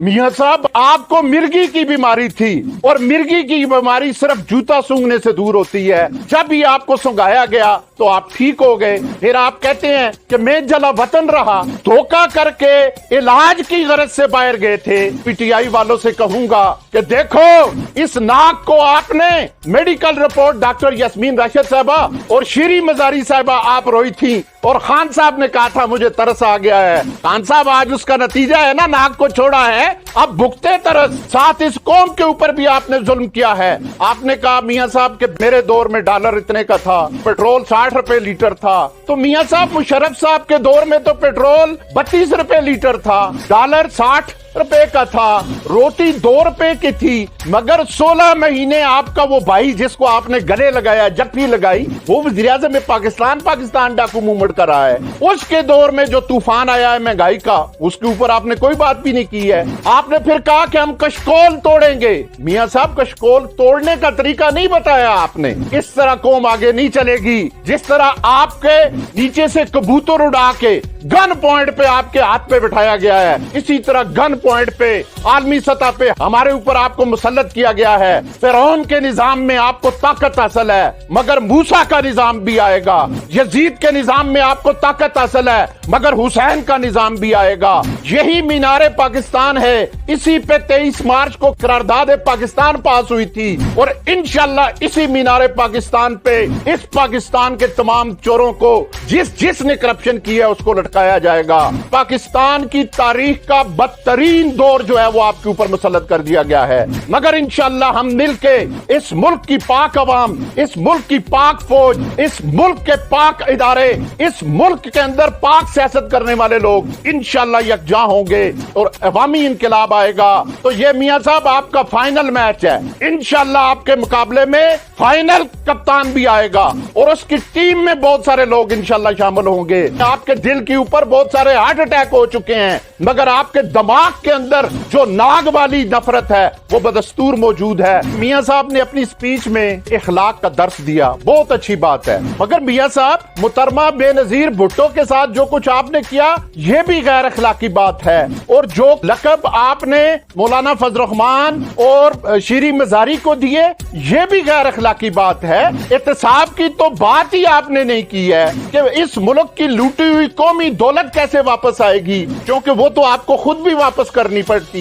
میاں صاحब आपको मिर्गी की बीमारी थी और मिर्गी की बीमारी सिर्फ जूता सूंघने से दूर होती है। जब ही आपको सूंघाया गया तो आप ठीक हो गए। फिर आप कहते हैं कि मैं जला वतन रहा, धोखा करके इलाज की गरज से बाहर गए थे। पीटीआई वालों से कहूंगा कि देखो इस नाक को आपने medical report doctor Yasmeen Rashid साहबा और शीरी मजारी साहबा आप रोई थी और खान साहब ने कहा था मुझे तरस आ गया है। खान साहब आज उसका नतीजा है ना, नाक को छोड़ा है, अब भुगते तरस। साथ इस कौम के ऊपर भी आपने जुल्म किया है। आपने कहा मियां साहब के मेरे दौर में डॉलर इतने का था, पेट्रोल 60 रुपए लीटर था। तो मियां साहब मुशर्रफ साहब के दौर में तो पेट्रोल 32 रुपए लीटर था, डॉलर 60 रुपए का था, रोटी 2 रुपए की थी। मगर 16 महीने आपका वो भाई जिसको आपने गले लगाया, जफ्फी लगाई, वो वज़ीर-ए-आज़म में पाकिस्तान डाकू मूवमेंट कर रहा है। उसके दौर में जो तूफान आया है महंगाई का, उसके ऊपर आपने कोई बात भी नहीं की है। आपने फिर कहा कि हम कशकोल तोड़ेंगे। मियां साहब कशकोल तोड़ने का तरीका नहीं बताया आपने। इस तरह कौम आगे नहीं चलेगी। जिस तरह आपके नीचे से कबूतर उड़ा के गन पॉइंट पे आपके हाथ पे बिठाया गया है, इसी तरह गन पॉइंट पे आलमी सतह पे हमारे ऊपर आपको मुसल्लत किया गया है। फिरौन के निजाम में आपको ताकत हासिल है, मगर मूसा का निजाम भी आएगा। यजीद के निजाम में आपको ताकत हासिल है, मगर हुसैन का निजाम भी आएगा। यही मीनारे पाकिस्तान है। इसी पे 23 मार्च को करारदाद पाकिस्तान पास हुई थी और इंशाल्लाह इसी मीनारे पाकिस्तान पे इस पाकिस्तान के तमाम चोरों को जिसने करप्शन की है उसको लटकाया जाएगा। पाकिस्तान की तारीख का बदतरीन दौर जो है वो आपके ऊपर मुसल्लत कर दिया गया है। मगर इंशाल्लाह हम मिलके इस मुल्क की पाक अवाम, इस मुल्क की पाक फौज, इस मुल्क के पाक इदारे, इस मुल्क के अंदर पाक सियासत करने वाले लोग इंशाल्लाह यकजा होंगे और अवामी इनकलाब आएगा। तो ये मियां साहब आपका फाइनल मैच है। इंशाल्लाह आपके मुकाबले में फाइनल कप्तान भी आएगा और उसकी टीम में बहुत सारे लोग इंशाल्लाह शामिल होंगे। आपके दिल के ऊपर बहुत सारे हार्ट अटैक हो चुके हैं, मगर आपके दिमाग के अंदर जो नाग वाली नफरत है वो बदस्तूर मौजूद है। मियां साहब ने अपनी स्पीच में इखलाक का दर्स दिया, बहुत अच्छी बात है। मगर मियां साहब मुहतरमा बेनजीर भुट्टो के साथ जो कुछ आपने किया ये भी गैर अखलाकी बात है। और जो लकब आपने मौलाना फजल रहमान और शीरी मजारी को दिए ये भी गैर अखलाकी बात है। एहतसाब की तो बात ही आपने नहीं की है कि इस मुल्क की लूटी हुई कौमी दौलत कैसे वापस आएगी, क्योंकि वो तो आपको खुद भी वापस करनी पड़ती